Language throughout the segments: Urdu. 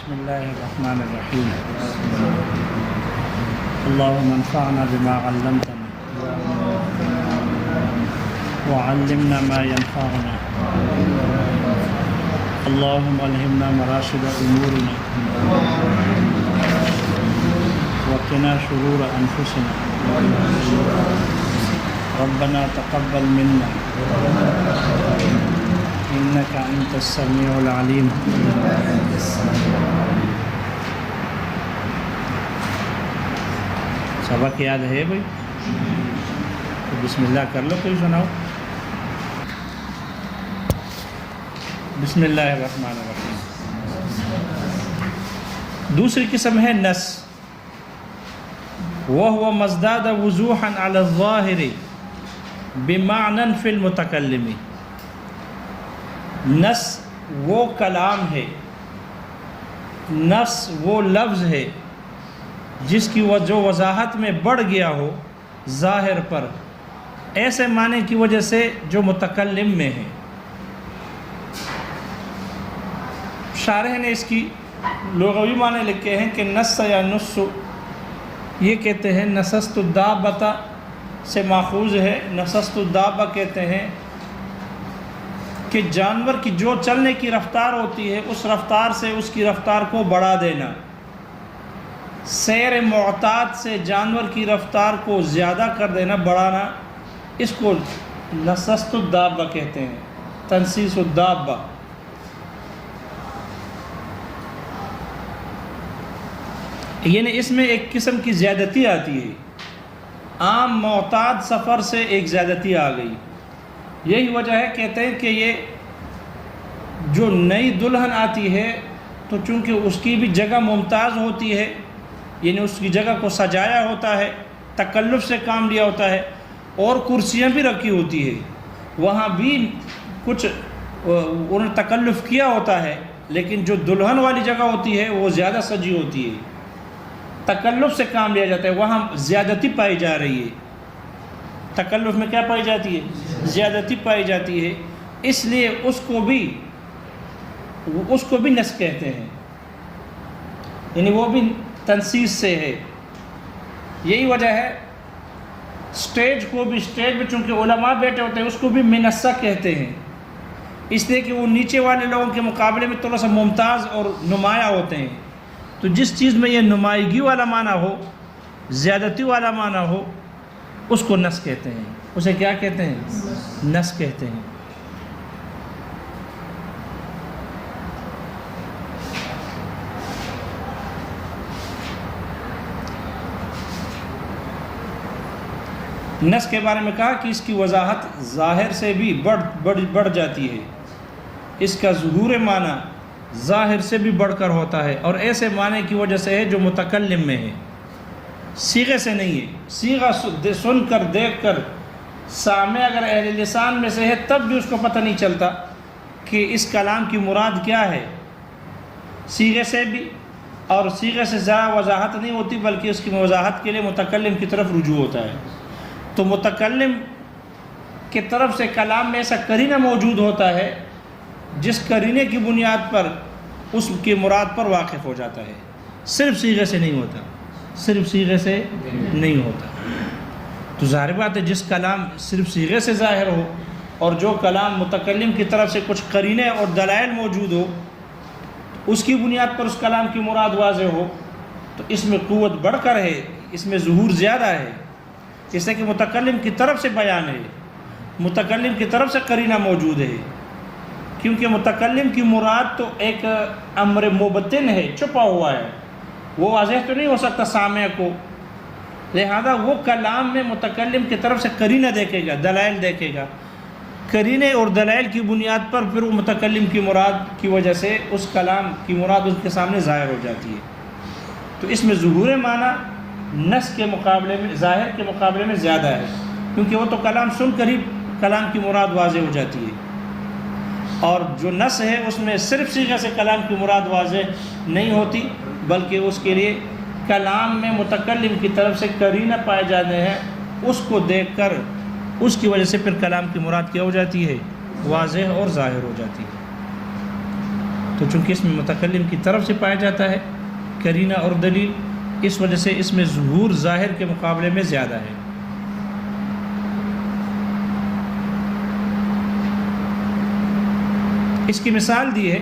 بسم الله الرحمن الرحيم. اللهم انفعنا بما علمتنا وعلمنا ما ينفعنا. اللهم ألهمنا مراشد أمورنا وقنا شرور أنفسنا. ربنا تقبل منا إنك أنت السميع العليم. سبق یاد ہے بھائی؟ تو بسم اللہ کر لو، کوئی سناؤ. بسم اللہ الرحمن الرحیم. دوسری قسم ہے نص، وهو مزداد وضوحا على الظاہر بمعنى في المتکلم. نص وہ کلام ہے، نص وہ لفظ ہے جس کی جو وضاحت میں بڑھ گیا ہو ظاہر پر، ایسے معنی کی وجہ سے جو متکلم میں ہے. شارح نے اس کی لغوی معنی لکھے ہیں کہ نص یا نص یہ کہتے ہیں نصست الدابۃ سے ماخوذ ہے. نصست الدابہ کہتے ہیں کہ جانور کی جو چلنے کی رفتار ہوتی ہے اس رفتار سے اس کی رفتار کو بڑھا دینا. سیر معتاد سے جانور کی رفتار کو زیادہ کر دینا، بڑھانا، اس کو نصست الدابہ کہتے ہیں، تنصیص الدابہ. یعنی اس میں ایک قسم کی زیادتی آتی ہے، عام معتاد سفر سے ایک زیادتی آ گئی. یہی وجہ ہے کہتے ہیں کہ یہ جو نئی دلہن آتی ہے تو چونکہ اس کی بھی جگہ ممتاز ہوتی ہے، یعنی اس کی جگہ کو سجایا ہوتا ہے، تکلف سے کام لیا ہوتا ہے، اور کرسیاں بھی رکھی ہوتی ہے، وہاں بھی کچھ انہوں نے تکلف کیا ہوتا ہے، لیکن جو دلہن والی جگہ ہوتی ہے وہ زیادہ سجی ہوتی ہے، تکلف سے کام لیا جاتا ہے، وہاں زیادتی پائی جا رہی ہے. تکلف میں کیا پائی جاتی ہے؟ زیادتی پائی جاتی ہے. اس لیے اس کو بھی نص کہتے ہیں، یعنی وہ بھی تنصیص سے ہے. یہی وجہ ہے اسٹیج میں چونکہ علماء بیٹھے ہوتے ہیں اس کو بھی منصہ کہتے ہیں، اس لیے کہ وہ نیچے والے لوگوں کے مقابلے میں تھوڑا سا ممتاز اور نمایاں ہوتے ہیں. تو جس چیز میں یہ نمائندگی والا معنی ہو، زیادتی والا معنی ہو، اس کو نص کہتے ہیں. اسے کیا کہتے ہیں؟ نص کہتے ہیں. نص کے بارے میں کہا کہ اس کی وضاحت ظاہر سے بھی بڑھ جاتی ہے، اس کا ظہور معنی ظاہر سے بھی بڑھ کر ہوتا ہے، اور ایسے معنی کی وجہ سے ہے جو متکلم میں ہے، صیغے سے نہیں ہے. صیغہ سن کر دیکھ کر سامع اگر اہل لسان میں سے ہے تب بھی اس کو پتہ نہیں چلتا کہ اس کلام کی مراد کیا ہے. صیغے سے بھی، اور صیغے سے زیادہ وضاحت نہیں ہوتی بلکہ اس کی وضاحت کے لیے متکلم کی طرف رجوع ہوتا ہے. تو متکلم کی طرف سے کلام میں ایسا قرینہ موجود ہوتا ہے جس قرینے کی بنیاد پر اس کی مراد پر واقف ہو جاتا ہے. صرف صیغے سے نہیں ہوتا، صرف صیغے سے نہیں ہوتا. تو ظاہر بات ہے جس کلام صرف صیغے سے ظاہر ہو اور جو کلام متکلم کی طرف سے کچھ قرینے اور دلائل موجود ہو اس کی بنیاد پر اس کلام کی مراد واضح ہو تو اس میں قوت بڑھ کر ہے، اس میں ظہور زیادہ ہے. اس لیے کہ متکلم کی طرف سے بیان ہے، متکلم کی طرف سے قرینہ موجود ہے، کیونکہ متکلم کی مراد تو ایک امر مبطن ہے، چھپا ہوا ہے، وہ واضح تو نہیں ہو سکتا سامع کو. لہذا وہ کلام میں متکلم کی طرف سے قرینہ دیکھے گا، دلائل دیکھے گا، قرینے اور دلائل کی بنیاد پر پھر وہ متکلم کی مراد کی وجہ سے اس کلام کی مراد اس کے سامنے ظاہر ہو جاتی ہے. تو اس میں ظہور معنی نص کے مقابلے میں، ظاہر کے مقابلے میں زیادہ ہے، کیونکہ وہ تو کلام سن کر ہی کلام کی مراد واضح ہو جاتی ہے، اور جو نص ہے اس میں صرف صیغے سے کلام کی مراد واضح نہیں ہوتی بلکہ اس کے لیے کلام میں متکلم کی طرف سے قرینہ پائے جانے ہیں، اس کو دیکھ کر اس کی وجہ سے پھر کلام کی مراد کیا ہو جاتی ہے؟ واضح اور ظاہر ہو جاتی ہے. تو تو چونکہ اس میں متکلم کی طرف سے پایا جاتا ہے قرینہ اور دلیل، اس وجہ سے اس میں ظہور ظاہر کے مقابلے میں زیادہ ہے۔ اس کی مثال دی ہے،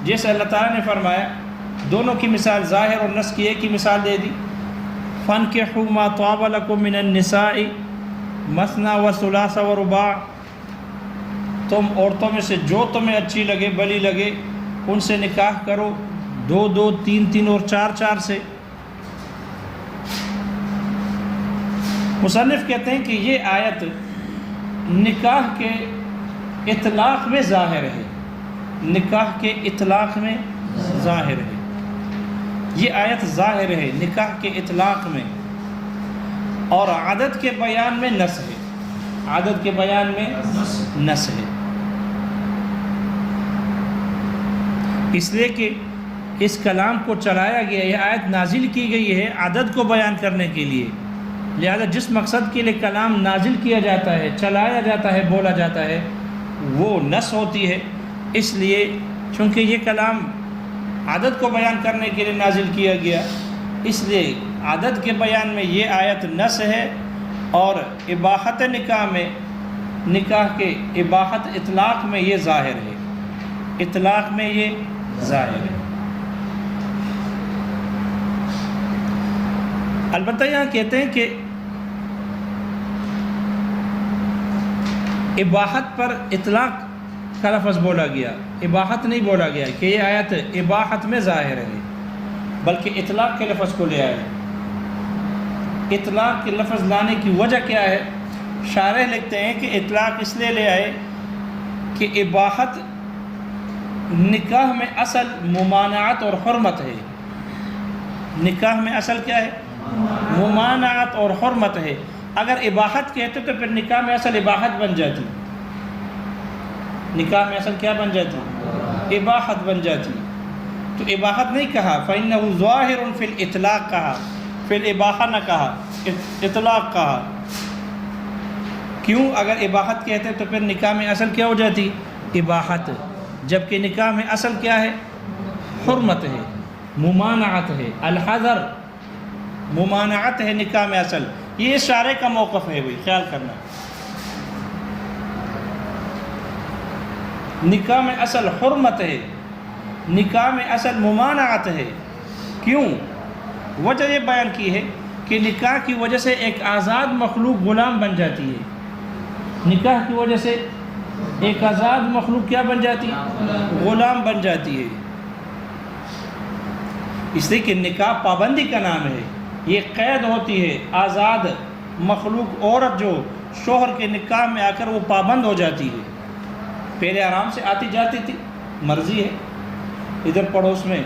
جیسے اللہ تعالیٰ نے فرمایا، دونوں کی مثال ظاہر اور نص کی ایک ہی مثال دے دی، فَانْكِحُوا مَا طَابَ لَكُم مِّنَ النِّسَاءِ مَثْنَىٰ وَثُلَاثَ وَرُبَاعَ، تم عورتوں میں سے جو تمہیں اچھی لگے بلی لگے ان سے نکاح کرو، 2 2 3 3 اور 4 4 سے۔ مصنف کہتے ہیں کہ یہ آیت نکاح کے اطلاق میں ظاہر ہے، نکاح کے اطلاق میں ظاہر ہے، یہ آیت ظاہر ہے نکاح کے اطلاق میں، اور عدد کے بیان میں نص ہے، عدد کے بیان میں نص ہے، اس لیے کہ اس کلام کو چلایا گیا، یہ آیت نازل کی گئی ہے عدد کو بیان کرنے کے لیے، لہذا جس مقصد کے لیے کلام نازل کیا جاتا ہے، چلایا جاتا ہے، بولا جاتا ہے، وہ نص ہوتی ہے۔ اس لیے چونکہ یہ کلام عدد کو بیان کرنے کے لیے نازل کیا گیا، اس لیے عدد کے بیان میں یہ آیت نص ہے، اور اباحت نکاح میں، نکاح کے اباحت اطلاق میں یہ ظاہر ہے، اطلاق میں یہ ظاہر ہے۔ البتہ یہاں کہتے ہیں کہ اباحت پر اطلاق کا لفظ بولا گیا، اباحت نہیں بولا گیا کہ یہ آیت اباحت میں ظاہر ہے، بلکہ اطلاق کے لفظ کو لے آئے۔ اطلاق کے لفظ لانے کی وجہ کیا ہے؟ شارح لکھتے ہیں کہ اطلاق اس لیے لے آئے کہ اباحت نکاح میں اصل ممانعت اور حرمت ہے، نکاح میں اصل کیا ہے؟ ممانعت اور حرمت ہے۔ اگر اباحت کہتے تو پھر نکاح میں اصل اباحت بن جاتی، نکاح میں اصل کیا بن جاتی؟ اباحت بن جاتی، تو اباحت نہیں کہا، فَإِنَّهُ ظَاهِرٌ فِي الْإِطْلَاقِ کہا، فی الاباحہ نہ کہا، اطلاق کہا۔ کیوں؟ اگر اباحت کہتے تو پھر نکاح میں اصل کیا ہو جاتی؟ اباحت، جبکہ نکاح میں اصل کیا ہے؟ حرمت ہے، ممانعت ہے، الحذر، ممانعت ہے نکاح میں اصل۔ یہ شارع کا موقف ہے، بھائی خیال کرنا، نکاح میں اصل حرمت ہے، نکاح میں اصل ممانعت ہے۔ کیوں؟ وجہ یہ بیان کی ہے کہ نکاح کی وجہ سے ایک آزاد مخلوق غلام بن جاتی ہے، نکاح کی وجہ سے ایک آزاد مخلوق کیا بن جاتی ہے؟ غلام بن جاتی ہے۔ اس لیے کہ نکاح پابندی کا نام ہے، یہ قید ہوتی ہے، آزاد مخلوق عورت جو شوہر کے نکاح میں آ کر وہ پابند ہو جاتی ہے۔ پہلے آرام سے آتی جاتی تھی، مرضی ہے، ادھر پڑوس میں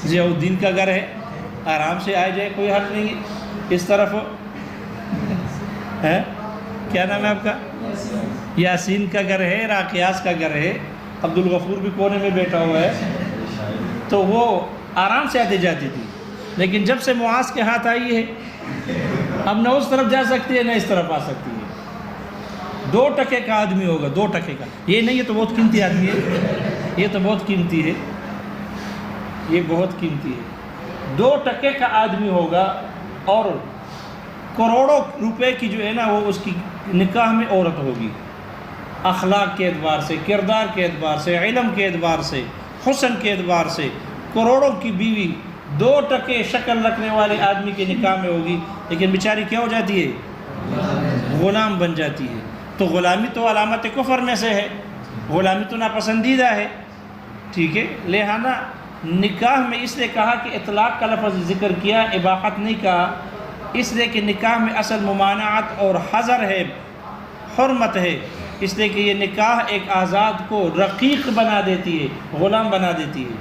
ضیاء الدین کا گھر ہے، آرام سے آئے جائے، کوئی حرج نہیں ہے۔ اس طرف ہے، کیا نام ہے آپ کا؟ یاسین کا گھر ہے، راقیاس کا گھر ہے، عبد الغفور بھی کونے میں بیٹھا ہوا ہے، تو وہ آرام سے آتی جاتی تھی۔ لیکن جب سے معاذ کے ہاتھ آئی ہے، اب نہ اس طرف جا سکتی ہے نہ اس طرف آ سکتی ہے۔ 2 ٹکے کا آدمی ہوگا، 2 ٹکے کا، یہ نہیں، یہ تو بہت قیمتی آدمی ہے، یہ تو بہت قیمتی ہے، یہ بہت قیمتی ہے۔ 2 ٹکے کا آدمی ہوگا اور کروڑوں روپے کی جو ہے نا وہ اس کی نکاح میں عورت ہوگی، اخلاق کے اعتبار سے، کردار کے اعتبار سے، علم کے اعتبار سے، حسن کے اعتبار سے، کروڑوں کی بیوی 2 ٹکے شکل رکھنے والے آدمی کے نکاح میں ہوگی، لیکن بیچاری کیا ہو جاتی ہے؟ غلام بن جاتی ہے۔ تو غلامی تو علامت کفر میں سے ہے، غلامی تو ناپسندیدہ ہے، ٹھیک ہے۔ لہذا نکاح میں اس لیے کہا کہ اطلاق کا لفظ ذکر کیا، اباحت نہیں کہا، اس لیے کہ نکاح میں اصل ممانعت اور حذر ہے، حرمت ہے، اس لیے کہ یہ نکاح ایک آزاد کو رقیق بنا دیتی ہے، غلام بنا دیتی ہے،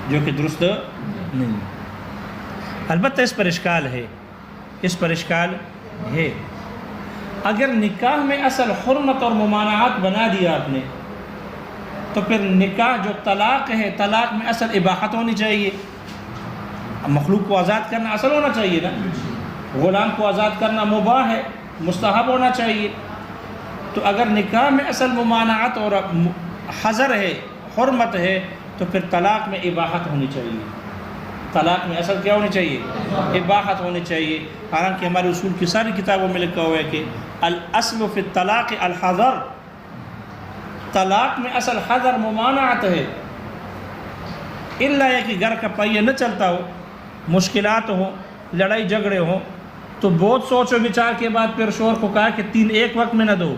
جو کہ درست نہیں۔ البتہ اس پر اشکال ہے، اس پر اشکال ہے، اگر نکاح میں اصل حرمت اور ممانعت بنا دیا آپ نے، تو پھر نکاح جو طلاق ہے، طلاق میں اصل اباحت ہونی چاہیے، مخلوق کو آزاد کرنا اصل ہونا چاہیے نا، غلام کو آزاد کرنا مباح ہے، مستحب ہونا چاہیے۔ تو اگر نکاح میں اصل ممانعت اور حذر ہے، حرمت ہے، تو پھر طلاق میں اباحت ہونی چاہیے۔ طلاق میں اصل کیا ہونی چاہیے؟ اباحت ہونی چاہیے۔ حالانکہ ہمارے اصول کی ساری کتابوں میں لکھا ہوا ہے کہ الاصل فی الطلاق الحذر، طلاق میں اصل حذر ممانعت ہے، الا یہ کہ گھر کا پہیہ نہ چلتا ہو، مشکلات ہوں، لڑائی جھگڑے ہوں، تو بہت سوچ و بچار کے بعد پھر شوہر کو کہا کہ 3 ایک وقت میں نہ دو،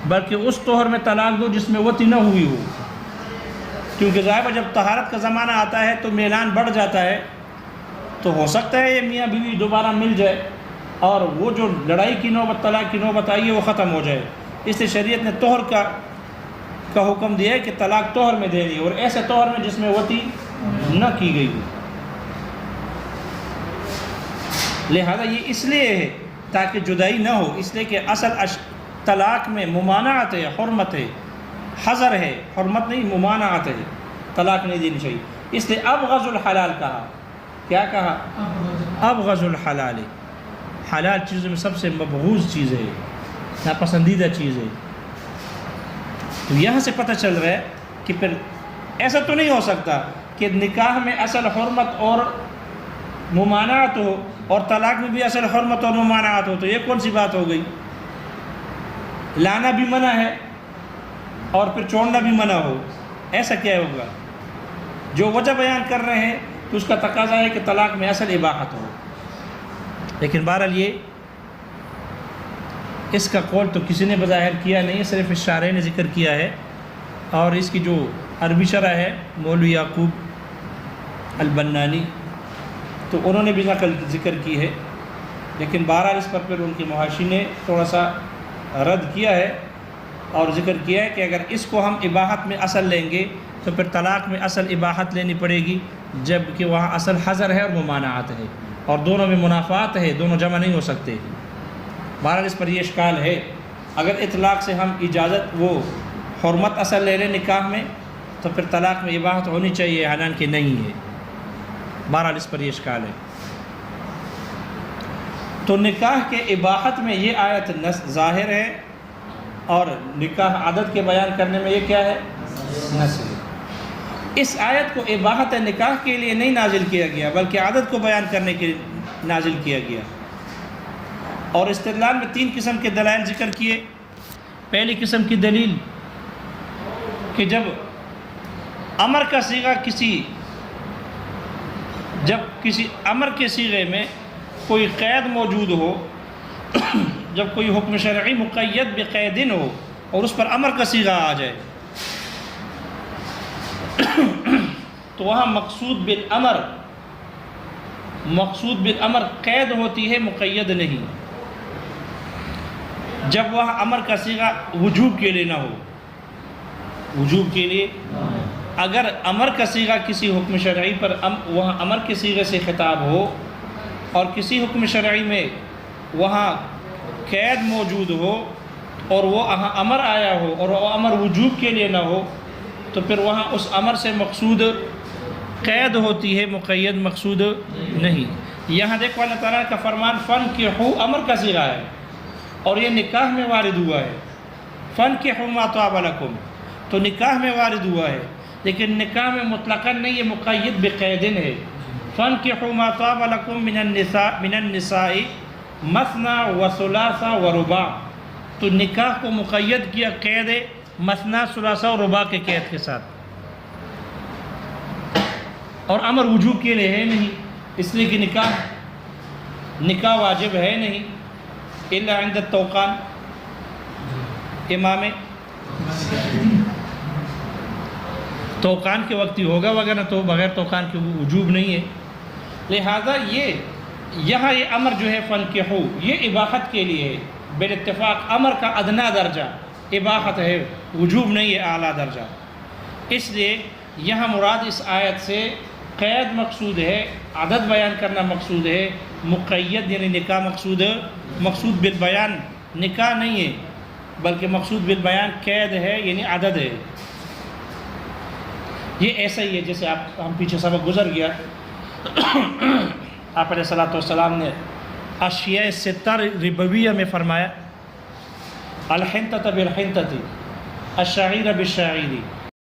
بلکہ اس طہر میں طلاق دو جس میں وطی نہ ہوئی ہو، کیونکہ ظاہر جب طہارت کا زمانہ آتا ہے تو میلان بڑھ جاتا ہے، تو ہو سکتا ہے یہ میاں بیوی دوبارہ مل جائے اور وہ جو لڑائی کی نوبت، طلاق کی نوبت آئی ہے، وہ ختم ہو جائے۔ اس لیے شریعت نے طہر کا حکم دیا ہے کہ طلاق طہر میں دینی ہے، اور ایسے طہر میں جس میں وطی نہ کی گئی ہو۔ لہذا یہ اس لیے ہے تاکہ جدائی نہ ہو، اس لیے کہ اصل طلاق میں ممانعت ہے، حرمت ہے، حذر ہے، حرمت نہیں ممانعت ہے، طلاق نہیں دینی چاہیے۔ اس لیے ابغض الحلال کہا۔ کیا کہا؟ ابغض الحلال، حلال چیزوں میں سب سے مبغوض چیز ہے، ناپسندیدہ چیز ہے۔ تو یہاں سے پتہ چل رہا ہے کہ پھر ایسا تو نہیں ہو سکتا کہ نکاح میں اصل حرمت اور ممانعت ہو اور طلاق میں بھی اصل حرمت اور ممانعت ہو، تو یہ کون سی بات ہو گئی؟ لانا بھی منع ہے اور پھر چھوڑنا بھی منع ہو، ایسا کیا ہوگا؟ جو وجہ بیان کر رہے ہیں تو اس کا تقاضا ہے کہ طلاق میں اصل اباحت ہو۔ لیکن بہرحال یہ اس کا قول تو کسی نے بظاہر کیا نہیں، صرف شارح نے ذکر کیا ہے، اور اس کی جو عربی شرح ہے مولوی یعقوب البنانی، تو انہوں نے بھی نقل ذکر کی ہے، لیکن بہرحال اس پر پھر ان کی محاشی نے تھوڑا سا رد کیا ہے اور ذکر کیا ہے کہ اگر اس کو ہم اباحت میں اصل لیں گے تو پھر طلاق میں اصل اباحت لینی پڑے گی، جب کہ وہاں اصل حذر ہے اور ممانعت ہے، اور دونوں میں منافعات ہے، دونوں جمع نہیں ہو سکتے۔ بہرحال اس پر یہ اشکال ہے، اگر اطلاق سے ہم اجازت وہ حرمت اصل لے لیں نکاح میں تو پھر طلاق میں اباحت ہونی چاہیے، حالانکہ نہیں ہے۔ بہرحال اس پر یہ اشکال ہے۔ تو نکاح کے اباحت میں یہ آیت ظاہر ہے، اور نکاح عدد کے بیان کرنے میں یہ کیا ہے؟ نص ہے۔ اس آیت کو اباحت نکاح کے لیے نہیں نازل کیا گیا، بلکہ عدد کو بیان کرنے کے لیے نازل کیا گیا، اور استدلال میں 3 قسم کے دلائل ذکر کیے۔ پہلی قسم کی دلیل کہ جب امر کا صیغہ جب کسی امر کے صیغے میں کوئی قید موجود ہو، جب کوئی حکم شرعی مقید بقید ہو اور اس پر امر کا صیغہ آ جائے، تو وہاں مقصود بالامر قید ہوتی ہے، مقید نہیں۔ جب وہاں امر کا صیغہ وجوب کے لیے نہ ہو، وجوب کے لیے اگر امر کا صیغہ کسی حکم شرعی پر وہاں امر کے صیغے سے خطاب ہو، اور کسی حکم شرعی میں وہاں قید موجود ہو اور وہ امر آیا ہو اور وہ امر وجوب کے لیے نہ ہو، تو پھر وہاں اس امر سے مقصود قید ہوتی ہے، مقید مقصود نہیں۔ یہاں دیکھو اللہ تعالیٰ کا فرمان فَانْكِحُوا امر کا صیغہ ہے، اور یہ نکاح میں وارد ہوا ہے۔ فَانْكِحُوا مَا طَابَ لَكُمْ، تو نکاح میں وارد ہوا ہے، لیکن نکاح میں مطلقاً نہیں، یہ مقید بقیدن ہے۔ فَانْكِحُوا مَا طَابَ لَكُمْ مِنَ النِّسَاءِ مَثْنَى وَثُلَاثَ وَرُبَاعَ، تو نکاح کو مقید کیا قید مثنا، ثلاثہ اور رباع کے قید کے ساتھ، اور امر وجوب کے لیے ہے نہیں، اس لیے کہ نکاح واجب ہے نہیں الا عند التوقان، امام توقان کے وقت ہی ہوگا، وغیرہ تو بغیر توقان کے وجوب نہیں ہے۔ لہذا یہاں یہ امر جو ہے فَانْكِحُوا، یہ اباحت کے لیے ہے، بالاتفاق امر کا ادنا درجہ اباحت ہے، وجوب نہیں ہے اعلیٰ درجہ۔ اس لیے یہاں مراد اس آیت سے قید مقصود ہے، عدد بیان کرنا مقصود ہے، مقید یعنی نکاح مقصود بالبیان نکاح نہیں ہے، بلکہ مقصود بالبیان قید ہے، یعنی عدد ہے۔ یہ ایسا ہی ہے جیسے ہم پیچھے سبق گزر گیا، آپ علیہ السلام نے اشیاء ستہ ربویہ میں فرمایا الحنطة بالحنطة الشعير بالشعير